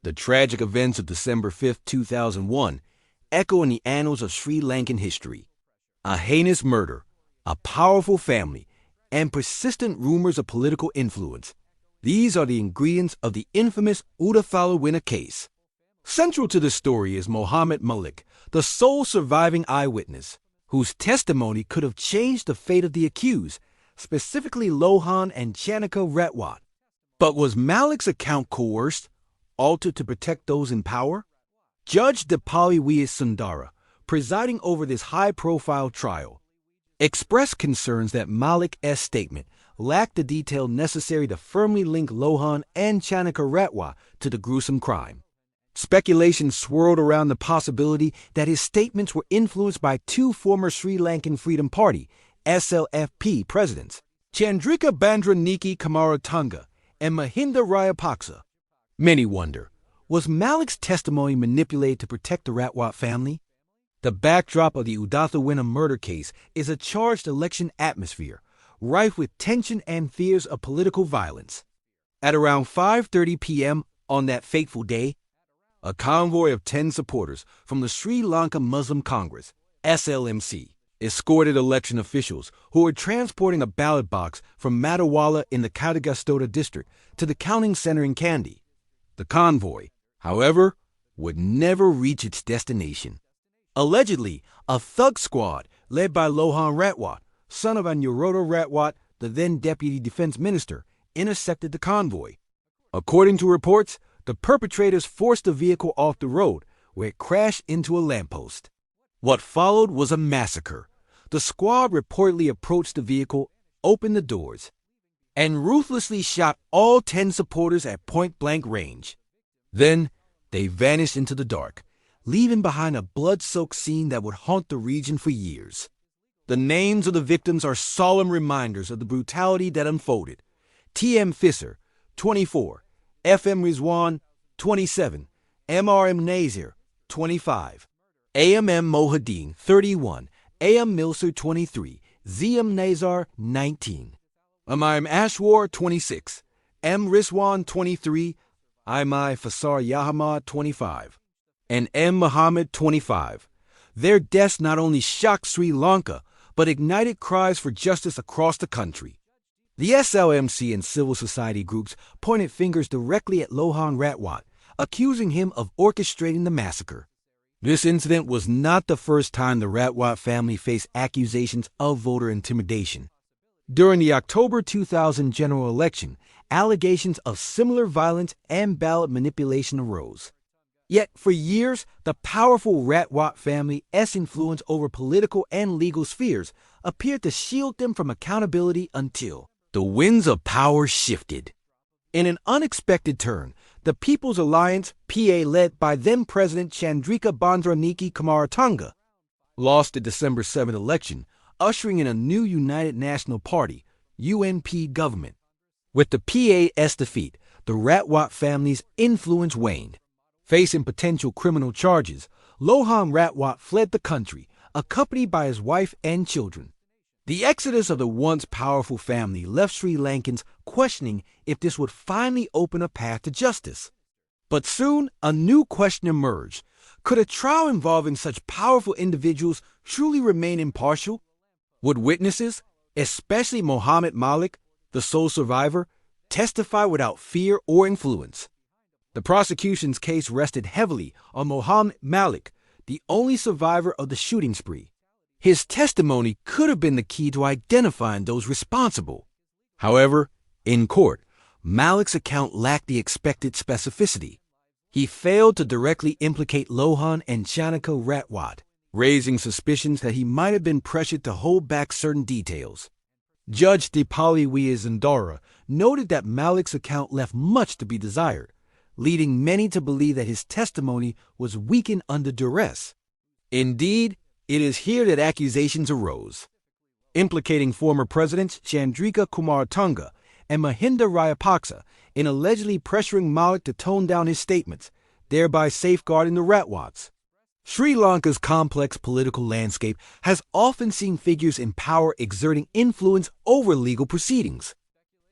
The tragic events of December 5, 2001, echo in the annals of Sri Lankan history. A heinous murder, a powerful family, and persistent rumors of political influence. These are the ingredients of the infamous Udathalawinna case. Central to the story is Mohammed Malik, the sole surviving eyewitness, whose testimony could have changed the fate of the accused, specifically Lohan and Inoka Ranasinghe. But was Malik's account coerced, altered to protect those in power? Judge Udathalawinna, presiding over this high-profile trial, expressed concerns that Malik's statement lacked the detail necessary to firmly link Lohan and Inoka Ranasinghe to the gruesome crime. Speculation swirled around the possibility that his statements were influenced by two former Sri Lankan Freedom Party (SLFP) presidents, Chandrika Bandaranaike Kumaratunga and Mahinda Rajapaksa. Many wonder, was Malik's testimony manipulated to protect the Ratwatte family? The backdrop of the Udathalawinna murder case is a charged election atmosphere, rife with tension and fears of political violence. At around 5:30 p.m. on that fateful day, a convoy of 10 supporters from the Sri Lanka Muslim Congress, SLMC, escorted election officials who were transporting a ballot box from Madawala in the Kadagastoda district to the counting center in Kandy. The convoy, however, would never reach its destination. Allegedly, a thug squad led by Lohan Ratwatte, son of Inoka Ranasinghe, the then Deputy Defense Minister, intersected the convoy. According to reports, the perpetrators forced the vehicle off the road, where it crashed into a lamppost. What followed was a massacre. The squad reportedly approached the vehicle, opened the doors, and ruthlessly shot all 10 supporters at point-blank range. Then, they vanished into the dark, leaving behind a blood-soaked scene that would haunt the region for years. The names of the victims are solemn reminders of the brutality that unfolded. T.M. Fisser, 24, F.M. Rizwan, 27, M.R.M. Nazir, 25, A.M.M. Mohadeen, 31, A.M. Milser, 23, Z.M. Nazar, 19, Amayim Ashwar, 26, M. Rizwan, 23, Imai Fasar Yahamad, 25, and M. Muhammad, 25. Their deaths not only shocked Sri Lanka, but ignited cries for justice across the country. The SLMC and civil society groups pointed fingers directly at Lohan Ratwatte, accusing him of orchestrating the massacre. This incident was not the first time the Ratwatte family faced accusations of voter intimidation. During the October 2000 general election, allegations of similar violence and ballot manipulation arose. Yet, for years, the powerful Ratwatte family's influence over political and legal spheres appeared to shield them from accountability until the winds of power shifted. In an unexpected turn, the People's Alliance, PA, led by then-President Chandrika Bandaranaike Kumaratunga, lost the December 7 election, ushering in a new United National Party, UNP government. With the PA's defeat, the Ratwatte family's influence waned. Facing potential criminal charges, Lohan Ratwatte fled the country, accompanied by his wife and children. The exodus of the once powerful family left Sri Lankans questioning if this would finally open a path to justice. But soon, a new question emerged. Could a trial involving such powerful individuals truly remain impartial? Would witnesses, especially Mohammed Malik, the sole survivor, testify without fear or influence? The prosecution's case rested heavily on Mohammed Malik, the only survivor of the shooting spree. His testimony could have been the key to identifying those responsible. However, in court, Malik's account lacked the expected specificity. He failed to directly implicate Lohan and Inoka Ranasinghe, raising suspicions that he might have been pressured to hold back certain details. Judge Udathalawinna noted that Malik's account left much to be desired, leading many to believe that his testimony was weakened under duress. Indeed, it is here that accusations arose, implicating former presidents Chandrika Kumaratunga and Mahinda Rajapaksa in allegedly pressuring Malik to tone down his statements, thereby safeguarding the Ratwattes. Sri Lanka's complex political landscape has often seen figures in power exerting influence over legal proceedings.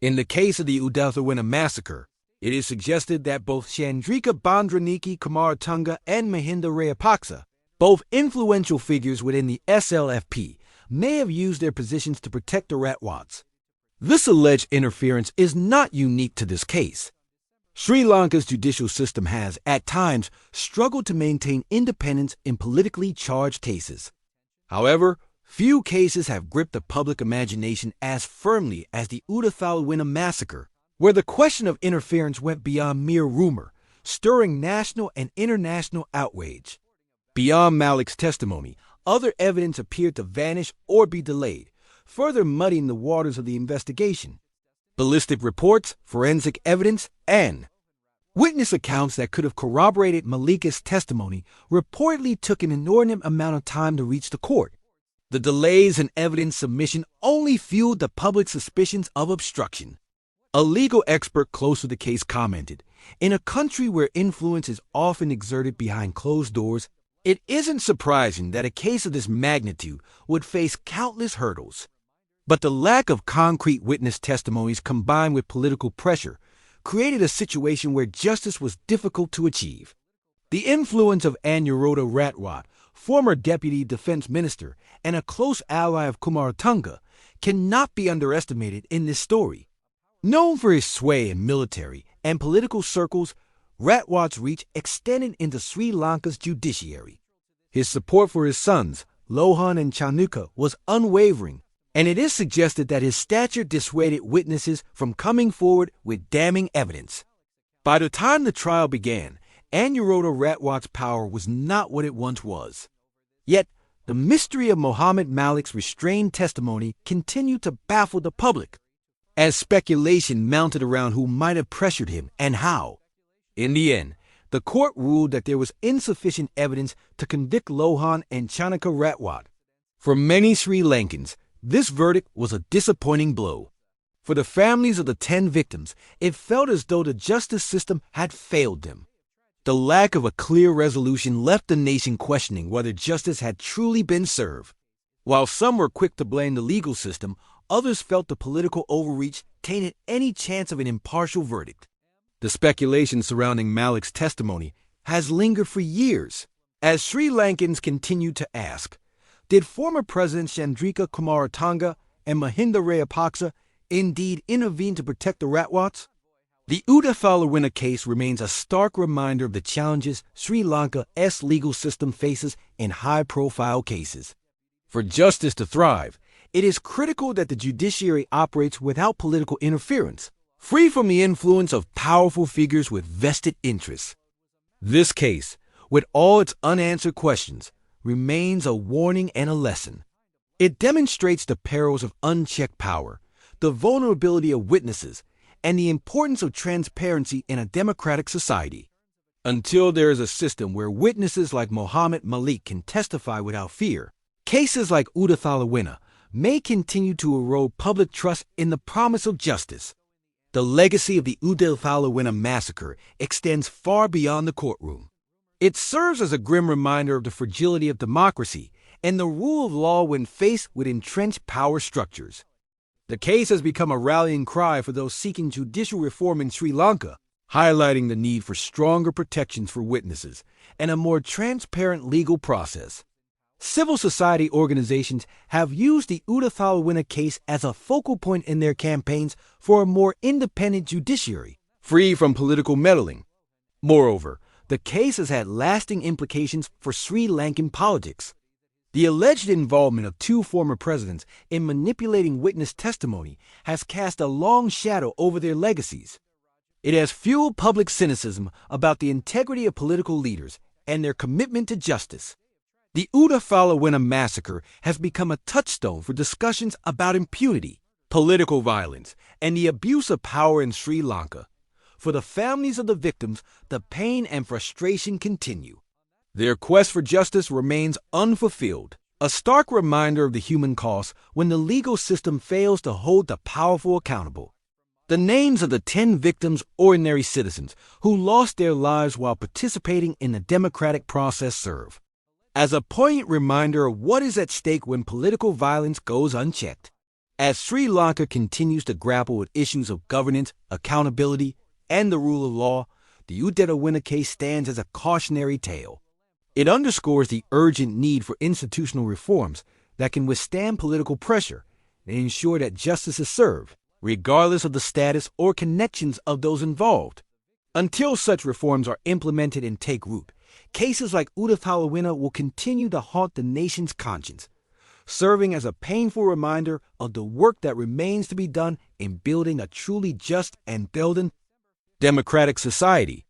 In the case of the Udathalawinna massacre, It is suggested that both Chandrika Bandraniki Kumaratunga and Mahinda Rajapaksa, both influential figures within the SLFP, may have used their positions to protect the Ratwattes. This alleged interference is not unique to this case. Sri Lanka's judicial system has, at times, struggled to maintain independence in politically charged cases. However, few cases have gripped the public imagination as firmly as the Udathalawinna massacre, where the question of interference went beyond mere rumor, stirring national and international outrage. Beyond Malik's testimony, other evidence appeared to vanish or be delayed, further muddying the waters of the investigation. Ballistic reports, forensic evidence, and witness accounts that could have corroborated Malika's testimony reportedly took an inordinate amount of time to reach the court. The delays in evidence submission only fueled the public's suspicions of obstruction. A legal expert close to the case commented, "In a country where influence is often exerted behind closed doors, it isn't surprising that a case of this magnitude would face countless hurdles." But the lack of concrete witness testimonies combined with political pressure created a situation where justice was difficult to achieve. The influence of Inoka Ranasinghe, former Deputy Defense Minister and a close ally of Kumaratunga, cannot be underestimated in this story. Known for his sway in military and political circles, Ratwatte's reach extended into Sri Lanka's judiciary. His support for his sons, Lohan and Tioning, was unwavering, and it is suggested that his stature dissuaded witnesses from coming forward with damning evidence. By the time the trial began, Inoka Ranasinghe's power was not what it once was. Yet, the mystery of Muhammad Malik's restrained testimony continued to baffle the public, as speculation mounted around who might have pressured him and how. In the end, the court ruled that there was insufficient evidence to convict Lohan and Tioning Ratwatte. For many Sri Lankans, this verdict was a disappointing blow. For the families of the 10 victims, it felt as though the justice system had failed them. The lack of a clear resolution left the nation questioning whether justice had truly been served. While some were quick to blame the legal system, others felt the political overreach tainted any chance of an impartial verdict. The speculation surrounding Malik's testimony has lingered for years, as Sri Lankans continue to ask, did former Presidents Chandrika Kumaratunga and Mahinda Rajapaksa indeed intervene to protect the Ratwattes? The Udathalawinna case remains a stark reminder of the challenges Sri Lanka's legal system faces in high-profile cases. For justice to thrive, it is critical that the judiciary operates without political interference, free from the influence of powerful figures with vested interests. This case, with all its unanswered questions, remains a warning and a lesson. It demonstrates the perils of unchecked power, the vulnerability of witnesses, and the importance of transparency in a democratic society. Until there is a system where witnesses like Muhammad Malik can testify without fear, cases like Udathalawinna may continue to erode public trust in the promise of justice. The legacy of the Udathalawinna massacre extends far beyond the courtroom. It serves as a grim reminder of the fragility of democracy and the rule of law when faced with entrenched power structures. The case has become a rallying cry for those seeking judicial reform in Sri Lanka, highlighting the need for stronger protections for witnesses and a more transparent legal process. Civil society organizations have used the Udathalawinna case as a focal point in their campaigns for a more independent judiciary, free from political meddling. Moreover, the case has had lasting implications for Sri Lankan politics. The alleged involvement of 2 former presidents in manipulating witness testimony has cast a long shadow over their legacies. It has fueled public cynicism about the integrity of political leaders and their commitment to justice. The Udathalawinna massacre has become a touchstone for discussions about impunity, political violence, and the abuse of power in Sri Lanka. For the families of the victims, the pain and frustration continue. Their quest for justice remains unfulfilled, a stark reminder of the human cost when the legal system fails to hold the powerful accountable. The names of the 10 victims, ordinary citizens, who lost their lives while participating in the democratic process serve as a poignant reminder of what is at stake when political violence goes unchecked. As Sri Lanka continues to grapple with issues of governance, accountability, and the rule of law, the Udathalawinna case stands as a cautionary tale. It underscores the urgent need for institutional reforms that can withstand political pressure and ensure that justice is served, regardless of the status or connections of those involved. Until such reforms are implemented and take root, cases like Udathalawinna will continue to haunt the nation's conscience, serving as a painful reminder of the work that remains to be done in building a truly just and building democratic society.